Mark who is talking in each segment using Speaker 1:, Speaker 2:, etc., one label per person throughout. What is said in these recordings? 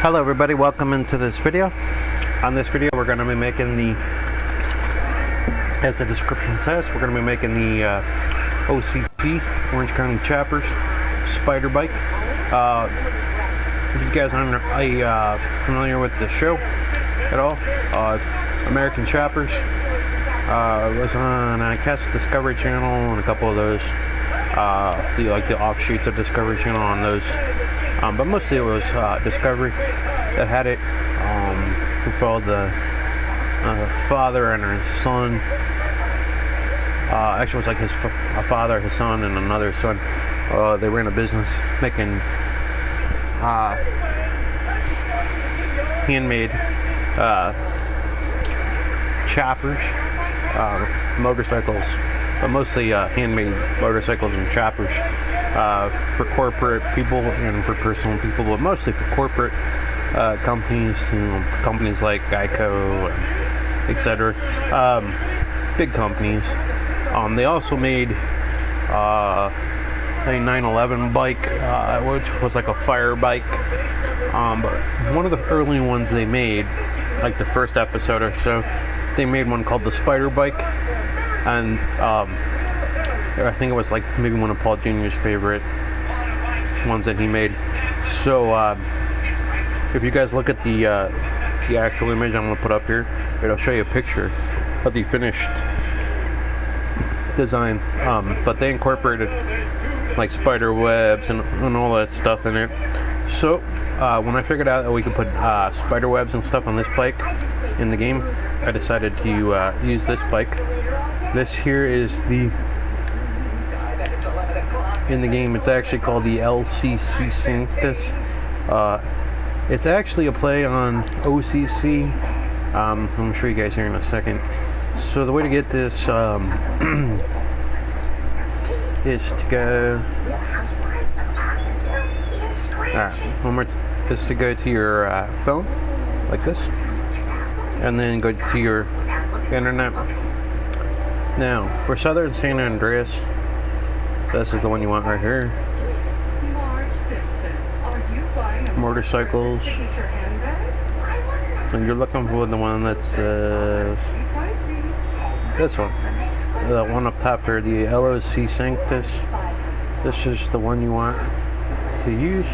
Speaker 1: Hello everybody, welcome into this video. On this video we're going to be making the, as the description says, we're going to be making the OCC, Orange County Chappers spider bike. If you guys aren't familiar with the show at all, it's American Chappers. It was on, I guess, Discovery Channel and a couple of those, the offshoots of Discovery Channel on those. But mostly it was Discovery that had it. We followed the father and his son. Actually, it was like a father, his son, and another son. They ran a business making handmade chappers, motorcycles, but mostly handmade motorcycles and chappers for corporate people and for personal people, but mostly for corporate companies, companies like Geico, etc. Big companies. They also made a 911 bike, which was like a fire bike. But one of the early ones they made, like the first episode or so, they made one called the Spider Bike, and I think it was like maybe one of Paul Jr.'s favorite ones that he made. So if you guys look at the actual image I'm going to put up here, it'll show you a picture of the finished design. But they incorporated like spider webs and all that stuff in it. So when I figured out that we could put spider webs and stuff on this bike in the game, I decided to use this bike. This here is the, in the game, it's actually called the LCC Sanctus. It's actually a play on OCC. I'm going to show you guys here in a second. So the way to get this is to go, is to go to your phone, like this, and then go to your internet. Now, for Southern San Andreas, this is the one you want right here. Motorcycles. And you're looking for the one that says this one. The one up top here, the LOC Sanctus. This is the one you want to use.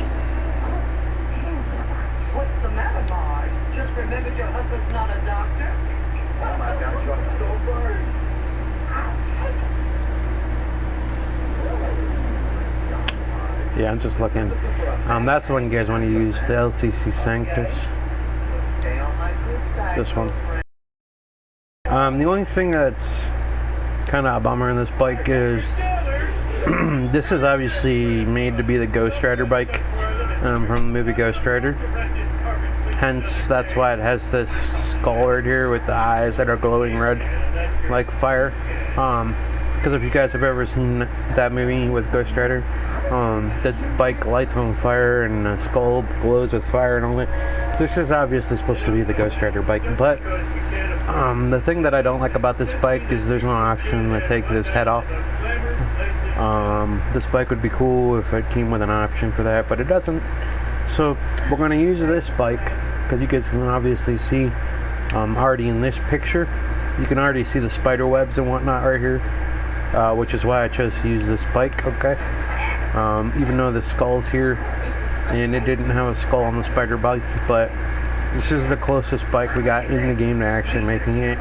Speaker 2: What's the matter, Marge? Just remembered your husband's not a doctor? Oh my God, you're so sorry.
Speaker 1: Yeah, I'm just looking. That's the one you guys want to use, the LCC Sanctus. This one. The only thing that's kind of a bummer in this bike is this is obviously made to be the Ghost Rider bike from the movie Ghost Rider. Hence, that's why it has this skull right here with the eyes that are glowing red like fire. Because if you guys have ever seen that movie with Ghost Rider, the bike lights on fire and the skull glows with fire and all that. This is obviously supposed to be the Ghost Rider bike, but the thing that I don't like about this bike is there's no option to take this head off. This bike would be cool if it came with an option for that, but it doesn't. So we're going to use this bike because you guys can obviously see already in this picture, you can already see the spider webs and whatnot right here, which is why I chose to use this bike. Okay. Even though the skull's here, and it didn't have a skull on the spider bike, but this is the closest bike we got in the game to actually making it.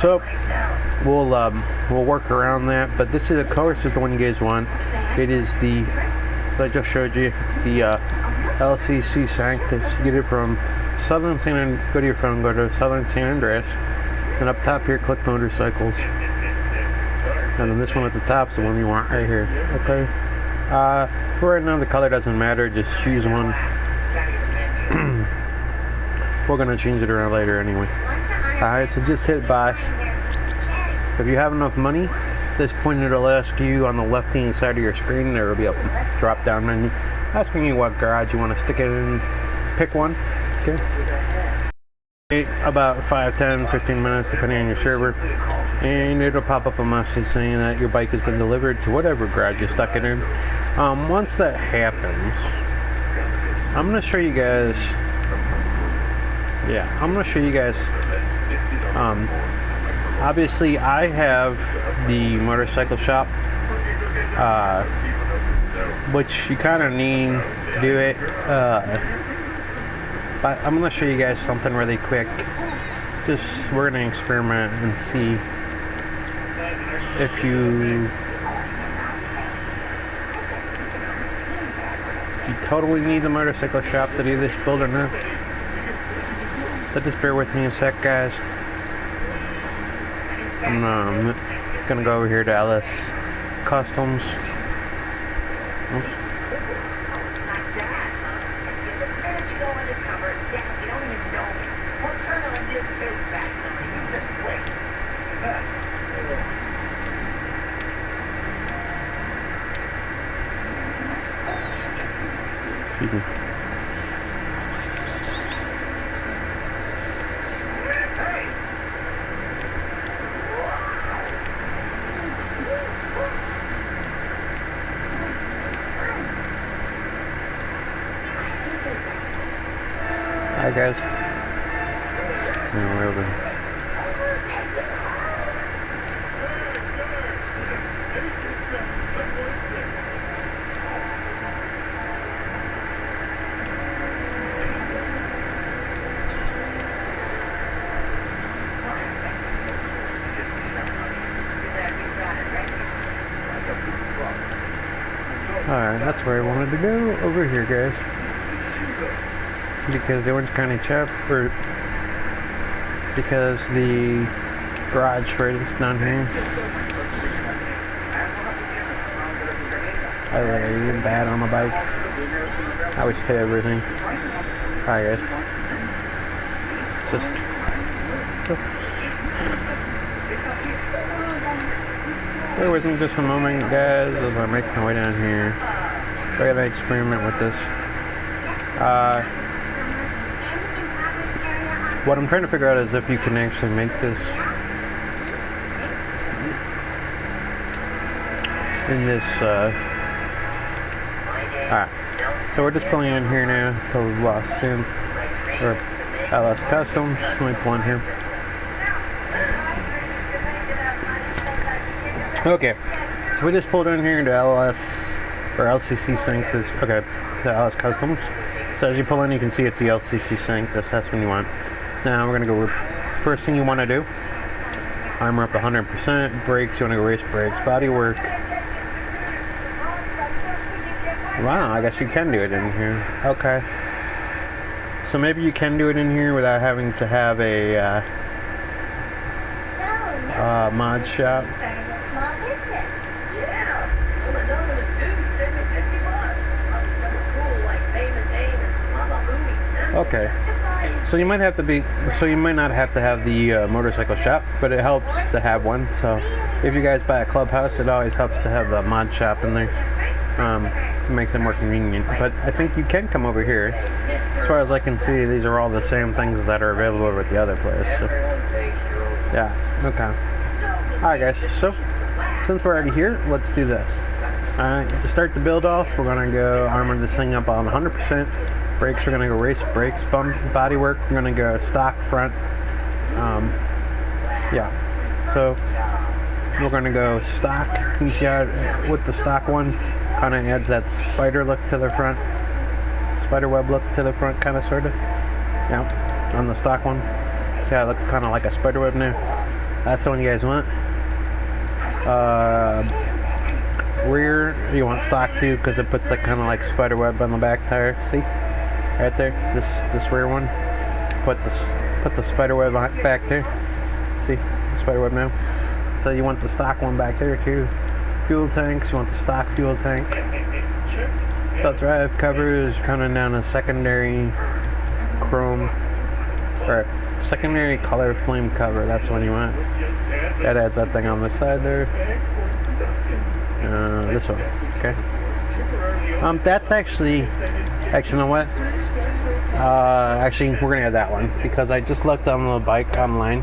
Speaker 1: So we'll work around that. But this is, of course, is the one you guys want. It is the, as I just showed you, it's the LCC Sanctus. You get it from Southern San Andreas. Go to your phone, go to Southern San Andreas, and up top here, click motorcycles, and then this one at the top is the one you want right here. Okay. For right now, the color doesn't matter, just choose one. We're going to change it around later anyway. Alright, so just hit buy. If you have enough money, at this point it'll ask you on the left hand side of your screen, there will be a drop down menu asking you what garage you want to stick it in. Pick one. Okay. About 5, 10, 15 minutes depending on your server, and it'll pop up a message saying that your bike has been delivered to whatever garage you stuck it in. Once that happens, I'm going to show you guys Yeah, I'm gonna show you guys. Obviously, I have the motorcycle shop, which you kind of need to do it. But I'm gonna show you guys something really quick. Just we're gonna experiment and see if you totally need the motorcycle shop to do this build or not. So just bear with me a sec, guys. I'm gonna go over here to LS Customs. Oops. Excuse me. Hi guys. We're over. Alright, that's where I wanted to go, over here, guys. Because the Orange County chapter, because the garage for it is down here. I really bad on the bike. I always hit everything. Alright, guys. Just. Bear with me just a moment, guys, as I make my way down here. I gotta experiment with this. What I'm trying to figure out is if you can actually make this in this, alright. So we're just pulling in here now to Los Sim, or LS Customs. Let me pull in here. Okay, so we just pulled in here into LS, or LCC Sanctus, okay, the LS Customs. So as you pull in, you can see it's the LCC Sanctus, that's when you want. Now we're going to go, first thing you want to do, armor up 100%, brakes, you want to go race brakes, body work. Wow, I guess you can do it in here. Okay. So maybe you can do it in here without having to have a mod shop. Okay. So you might have to be, so you might not have to have the motorcycle shop, but it helps to have one. So if you guys buy a clubhouse, it always helps to have a mod shop in there. It makes it more convenient. But I think you can come over here. As far as I can see, these are all the same things that are available over at the other place. So, yeah, okay. Alright guys, so since we're already here, let's do this. Alright, to start the build off, we're going to go armor this thing up on 100%. Brakes, we're going to go race brakes. Body work, we're going to go stock front. Yeah, so we're going to go stock. You see how with the stock one, kind of adds that spider look to the front. Spider web look to the front, kind of, sort of. Yeah, on the stock one. See how it looks kind of like a spider web now? That's the one you guys want. Rear, you want stock too, because it puts that kind of like spider web on the back tire. See? Right there, this rear one. Put the spider web back there. See the spider web now. So you want the stock one back there too. Fuel tanks, you want the stock fuel tank. Belt drive cover is coming down a secondary chrome, or secondary color flame cover. That's what you want. That adds that thing on the side there. This one, okay. That's actually, you know what? Actually, we're gonna add that one because I just looked on the bike online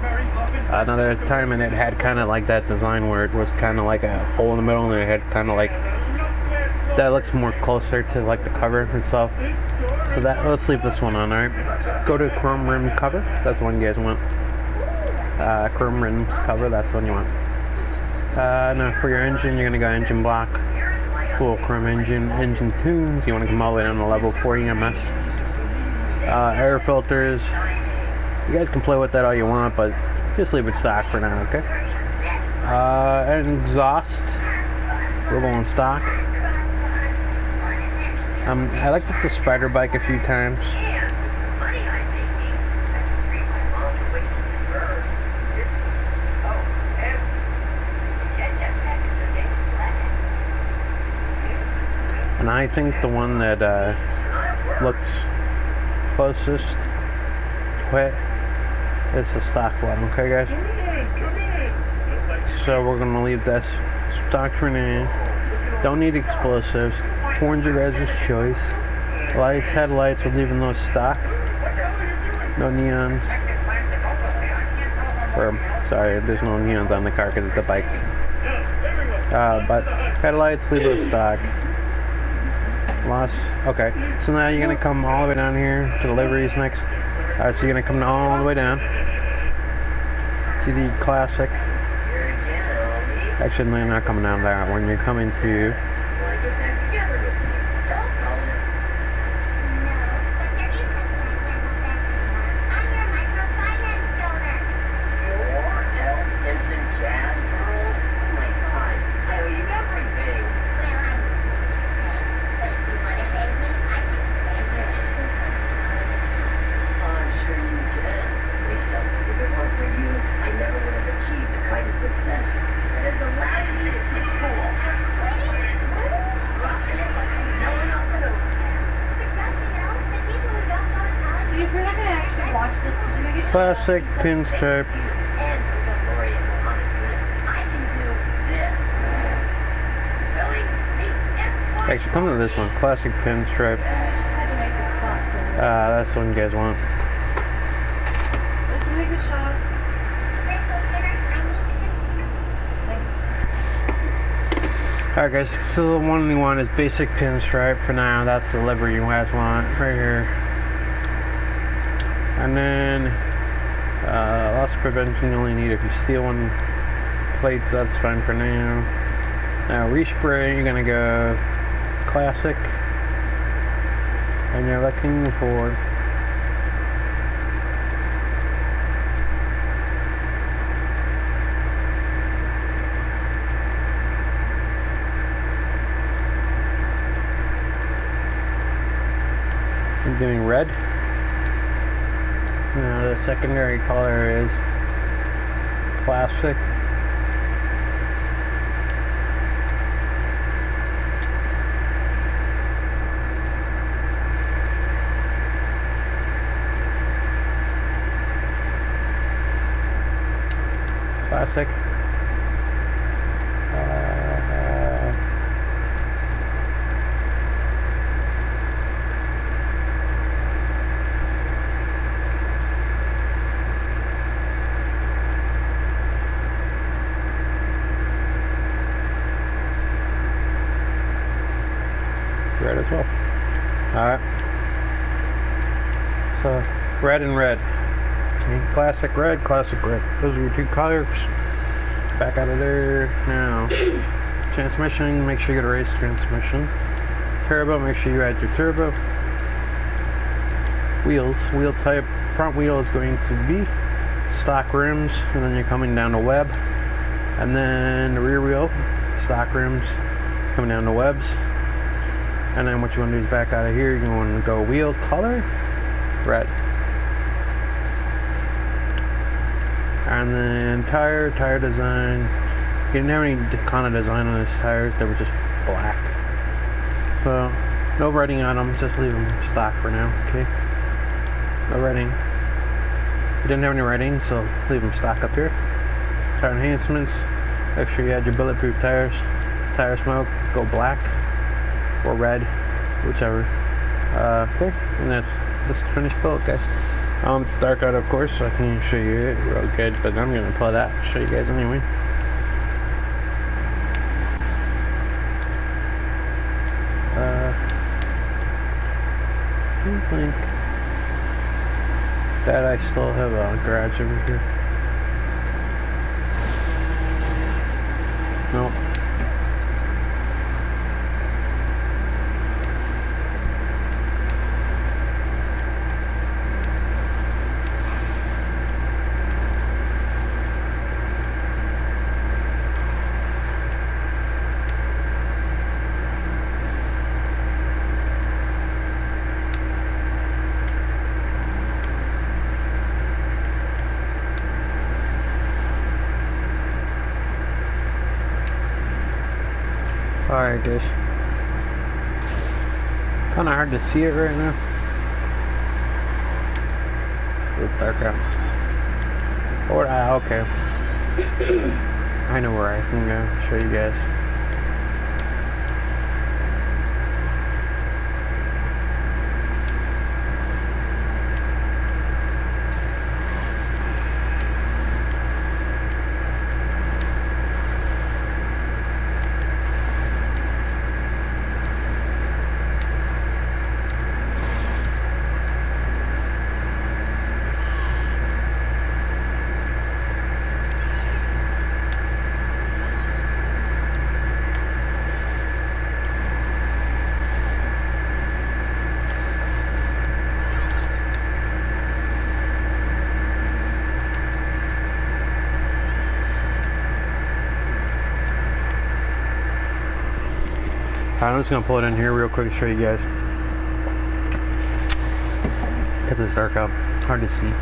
Speaker 1: another time, and it had kind of like that design where it was kind of like a hole in the middle, and it had kind of like that looks more closer to like the cover and stuff. So that, let's leave this one on, alright? Go to chrome rim cover, that's the one you guys want. Chrome rims cover, that's the one you want. Now for your engine, you're gonna go engine block, full chrome engine, engine tunes, you wanna come all the way down to level 4 EMS. Air filters, you guys can play with that all you want, but just leave it stock for now, okay? And exhaust, we're going stock. I liked the Spider bike a few times. And I think the one that looks closest to it is the stock one, okay guys? So we're gonna leave this stock for now. Don't need explosives. Horns are your guys' choice. Lights, headlights, we're leaving those stock. No neons. Or, sorry, there's no neons on the car because it's a bike. But headlights, leave those stock. Lost. Okay, so now you're gonna come all the way down here to the liveries next. So you're gonna come all the way down to the classic. Actually, no, you're not coming down that one. You're coming to classic pinstripe. Actually, come to this one. Classic pinstripe. That's the one you guys want. Alright guys, so the one we want is basic pinstripe for now. That's the livery you guys want right here. And then loss prevention you only need if you steal one plates, that's fine for now. Now respray, you're gonna go classic, and you're looking for I'm doing red. Now the secondary color is classic. Classic. Red as well. Alright. So, red and red. Okay, classic red, classic red. Those are your two colors. Back out of there. Now, transmission, make sure you get a race transmission. Turbo, make sure you add your turbo. Wheels, wheel type, front wheel is going to be stock rims, and then you're coming down to web. And then the rear wheel, stock rims, coming down to webs. And then what you want to do is back out of here, you want to go wheel color, red. And then tire design. You didn't have any kind of design on these tires, they were just black. So, no writing on them, just leave them stock for now, okay? No writing. You didn't have any writing, so leave them stock up here. Tire enhancements, make sure you add your bulletproof tires. Tire smoke, go black. Or red, whichever. Okay, and that's just finished build, guys. It's dark out, of course, so I can't show you it real good, but I'm gonna pull that, show you guys anyway. don't think that I still have a garage over here. Nope. Alright guys, kinda hard to see it right now. It's dark out. Or, okay. I know where I can go, show you guys. I'm just gonna pull it in here real quick to show you guys. Because it's dark out, hard to see.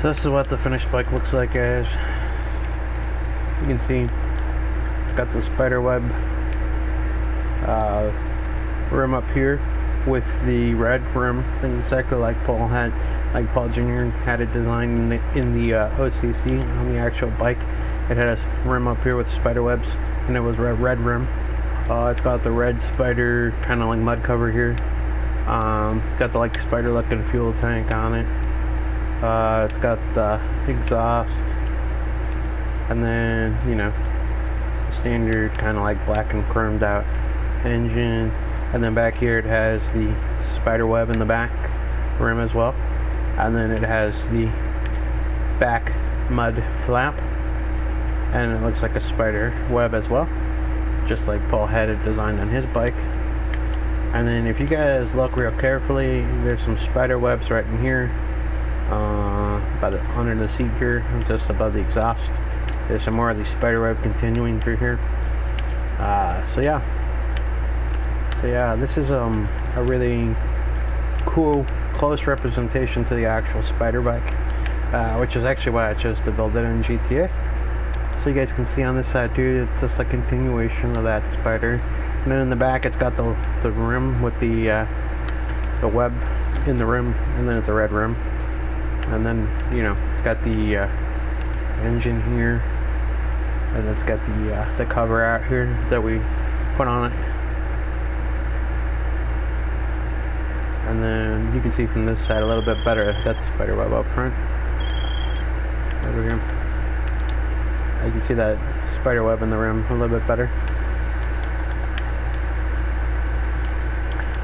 Speaker 1: So this is what the finished bike looks like, guys. You can see it's got the spider web rim up here with the red rim. I think exactly like Paul Jr. had it designed in the OCC on the actual bike. It had a rim up here with spider webs, and it was red rim. It's got the red spider kind of like mud cover here. Got the like spider looking fuel tank on it. It's got the exhaust, and then, you know, standard kind of like black and chromed out engine, and then back here it has the spider web in the back rim as well, and then it has the back mud flap, and it looks like a spider web as well, just like Paul had it designed on his bike. And then if you guys look real carefully, there's some spider webs right in here. Under the seat here, just above the exhaust. There's some more of the spider web continuing through here. So yeah, this is a really cool, close representation to the actual spider bike, which is actually why I chose to build it in GTA. So you guys can see on this side too, it's just a continuation of that spider. And then in the back, it's got the rim with the web in the rim, and then it's a red rim. And then, you know, it's got the engine here, and it's got the cover out here that we put on it. And then you can see from this side a little bit better, that's spider web up front. Over here. You can see that spider web in the rim a little bit better.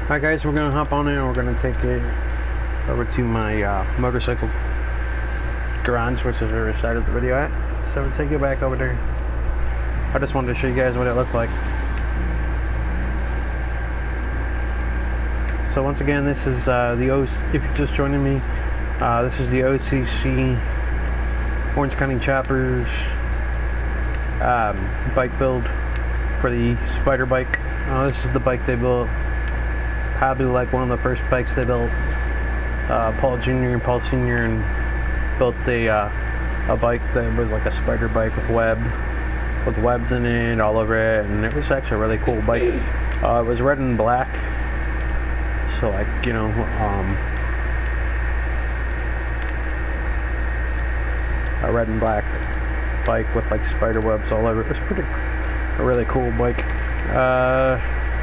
Speaker 1: Alright guys, we're going to hop on it and we're going to take it over to my motorcycle garage, which is where we started the video at. So we'll take it back over there. I just wanted to show you guys what it looked like. So once again, this is if you're just joining me, this is the OCC Orange County Choppers bike build for the spider bike. This is the bike they built, probably like one of the first bikes they built. Paul Jr. and Paul Sr. and built a bike that was like a spider bike with webs in it all over it, and it was actually a really cool bike. It was red and black, so like, you know, a red and black bike with like spider webs all over it. It was a really cool bike. Let's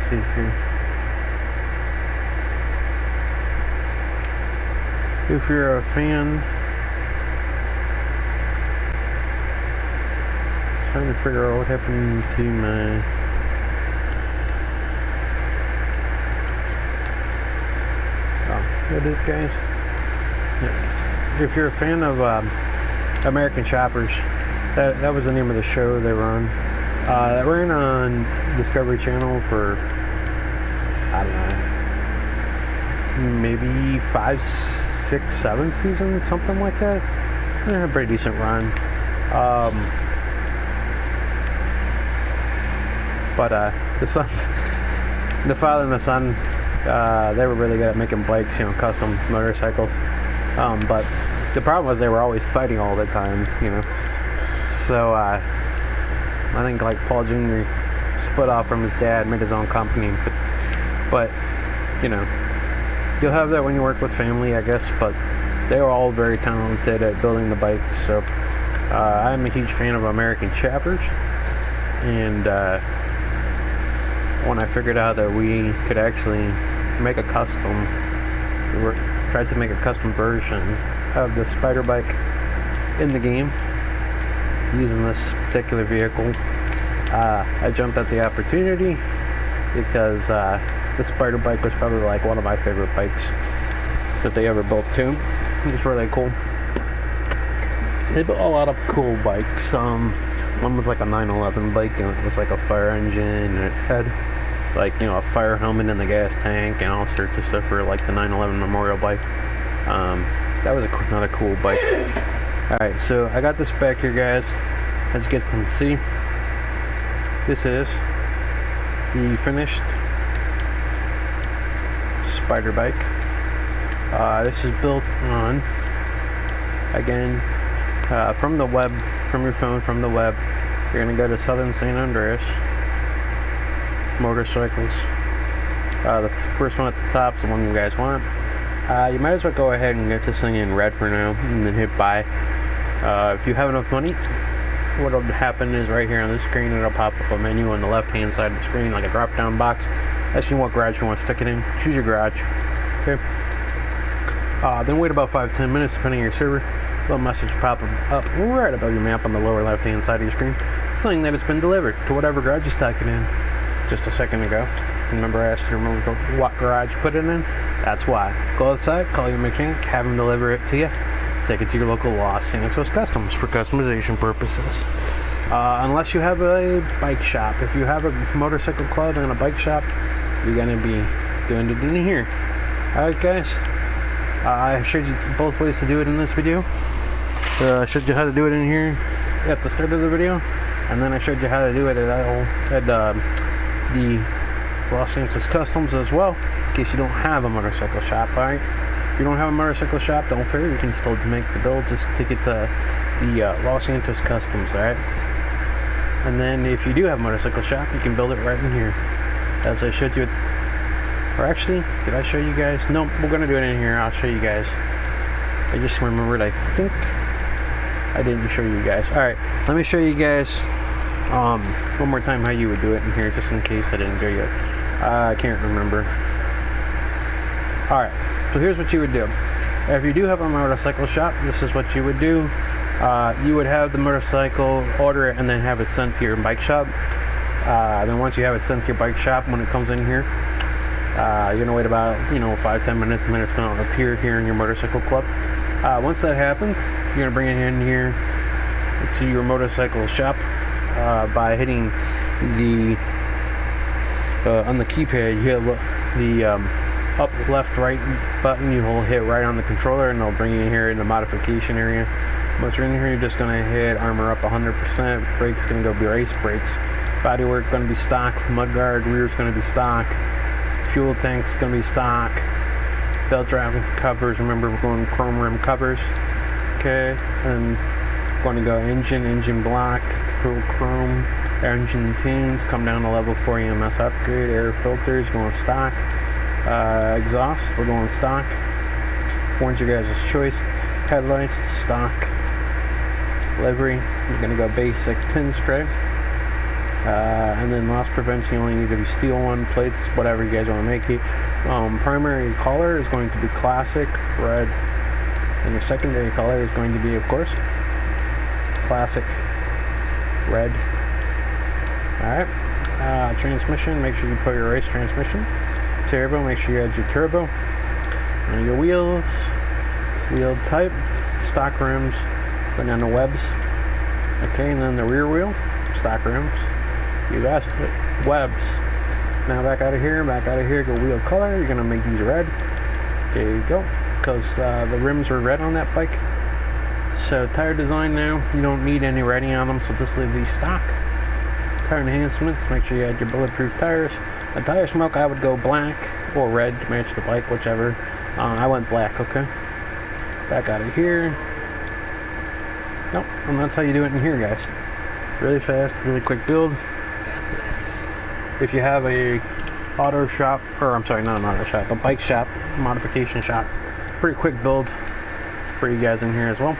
Speaker 1: see here. If you're a fan, trying to figure out what happened to my. Oh, it is, guys. If you're a fan of American Choppers, that was the name of the show they run. That ran on Discovery Channel for, I don't know, maybe 5, 6, 7 seasons, something like that. They had a pretty decent run. But the father and the son, they were really good at making bikes, custom motorcycles. But the problem was they were always fighting all the time, So I think like Paul Jr. split off from his dad, made his own company. But you'll have that when you work with family, I guess. But they were all very talented at building the bikes. So I'm a huge fan of American Choppers, and when I figured out that we could actually make a custom, tried to make a custom version of the Spider bike in the game using this particular vehicle, I jumped at the opportunity because the Spider bike was probably like one of my favorite bikes that they ever built too. It was really cool. They built a lot of cool bikes. One was like a 911 bike, and it was like a fire engine, and it had like a fire helmet in the gas tank and all sorts of stuff for like the 911 Memorial bike. That was another cool bike. Alright, so I got this back here, guys. As you guys can see, this is the finished Spider bike. This is built on, again, from the web, from your phone, from the web. You're going to go to Southern San Andreas Motorcycles. The first one at the top is the one you guys want. You might as well go ahead and get this thing in red for now, and then hit buy. If you have enough money, what will happen is right here on the screen, it'll pop up a menu on the left-hand side of the screen, like a drop-down box. Ask you what garage you want to stick it in. Choose your garage. Okay. Then wait about 5-10 minutes, depending on your server. A little message pop up right above your map on the lower left-hand side of your screen, saying that it's been delivered to whatever garage you stuck it in just a second ago. Remember I asked you to remember what garage you put it in? That's why. Go outside, call your mechanic, have him deliver it to you. Take it to your local Los Santos Customs for customization purposes. Unless you have a bike shop. If you have a motorcycle club and a bike shop, you're going to be doing it in here. Alright, guys. I showed you both ways to do it in this video. I showed you how to do it in here at the start of the video, and then I showed you how to do it at the Los Santos Customs as well, in case you don't have a motorcycle shop. Alright, if you don't have a motorcycle shop, don't fear, you can still make the build. Just take it to the Los Santos Customs. Alright, and then if you do have a motorcycle shop, you can build it right in here, as I showed you. Or actually, did I show you guys? No, we're gonna do it in here. I'll show you guys. I just remembered, I think I didn't show you guys. Alright, let me show you guys one more time how you would do it in here, just in case I didn't do it. I can't remember. Alright, so here's what you would do. If you do have a motorcycle shop, this is what you would do. You would have the motorcycle, order it, and then have it sent to your bike shop. Then once you have it sent to your bike shop, when it comes in here, you're gonna wait about 5-10 minutes, and then it's gonna appear here in your motorcycle club. Once that happens, you're gonna bring it in here to your motorcycle shop by hitting the on the keypad. You hit the up, left, right button. You will hit right on the controller, and they'll bring you in here in the modification area. Once you're in here, you're just gonna hit armor up 100%. Brakes gonna go race brakes. Bodywork gonna be stock. Mudguard rear's gonna be stock. Fuel tank's gonna be stock. Belt drive covers, remember we're going chrome rim covers. Okay, and going to go engine black, full chrome, engine tunes, come down to level 4 EMS upgrade, air filters going stock, exhaust, we're going stock. One's your guys' choice. Headlights, stock. Livery, you're gonna go basic pinstripe. And then loss prevention, you only need to be steel one, plates, whatever you guys want to make it. Primary color is going to be classic red, and your secondary color is going to be, of course, classic red. Alright, transmission, make sure you put your race transmission. Turbo, make sure you add your turbo. And your wheels, wheel type, stock rims, putting on the webs. Okay, and then the rear wheel, stock rims. You asked it, webs. Now back out of here, go wheel color. You're gonna make these red. There you go, because the rims were red on that bike. So tire design now, you don't need any writing on them, so just leave these stock. Tire enhancements, make sure you add your bulletproof tires. A tire smoke, I would go black or red to match the bike, whichever. I went black, okay. Back out of here. Nope, and that's how you do it in here, guys. Really fast, really quick build. If you have a auto shop, or I'm sorry, not an auto shop, a bike shop, modification shop, pretty quick build for you guys in here as well.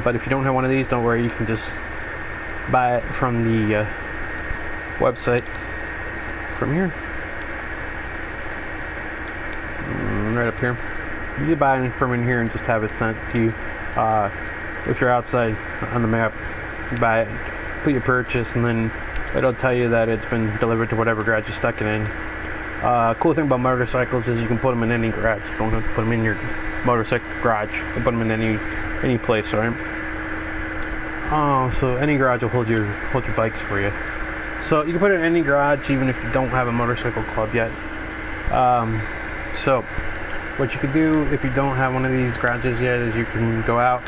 Speaker 1: But if you don't have one of these, don't worry, you can just buy it from the website from here. Right up here. You can buy it from in here and just have it sent to you. If you're outside on the map, you buy it, put your purchase, and then it'll tell you that it's been delivered to whatever garage you stuck it in. Cool thing about motorcycles is you can put them in any garage. You don't have to put them in your motorcycle garage. You can put them in any place, alright? So any garage will hold your bikes for you. So you can put it in any garage, even if you don't have a motorcycle club yet. So what you could do if you don't have one of these garages yet is you can go out,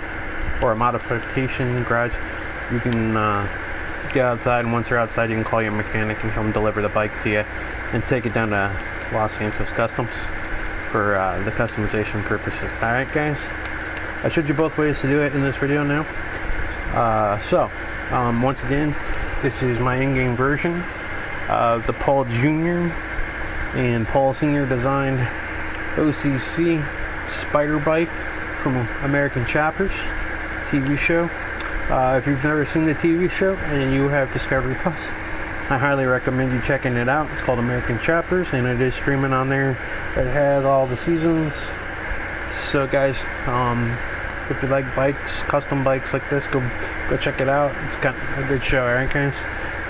Speaker 1: or a modification garage. You can get outside, and once you're outside, you can call your mechanic and come deliver the bike to you and take it down to Los Angeles Customs for the customization purposes. Alright guys, I showed you both ways to do it in this video now. Once again, this is my in-game version of the Paul Jr. and Paul Sr. designed OCC Spider bike from American Choppers TV show. If you've never seen the TV show and you have Discovery Plus, I highly recommend you checking it out. It's called American Choppers, and it is streaming on there. It has all the seasons. So guys, if you like bikes, custom bikes like this, go check it out. It's got a good show, alright guys?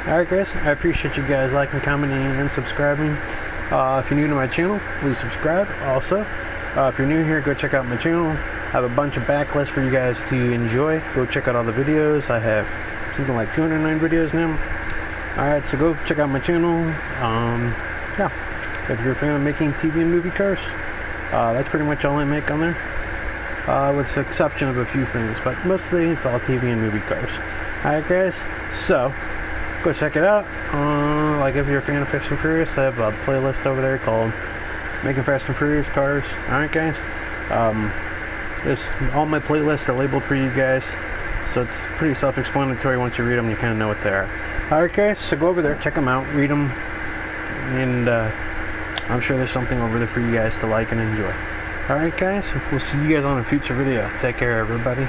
Speaker 1: Alright guys, I appreciate you guys liking, commenting, and subscribing. If you're new to my channel, please subscribe. Also, if you're new here, go check out my channel. I have a bunch of backlists for you guys to enjoy. Go check out all the videos. I have something like 209 videos now. Alright, so go check out my channel. Yeah, if you're a fan of making TV and movie cars, that's pretty much all I make on there. With the exception of a few things, but mostly it's all TV and movie cars. Alright guys, so go check it out. Like if you're a fan of Fast and Furious, I have a playlist over there called Making Fast and Furious Cars. Alright guys, all my playlists are labeled for you guys, so it's pretty self-explanatory. Once you read them, you kind of know what they are. Alright guys, so go over there, check them out, read them, and I'm sure there's something over there for you guys to like and enjoy. Alright guys, we'll see you guys on a future video. Take care everybody.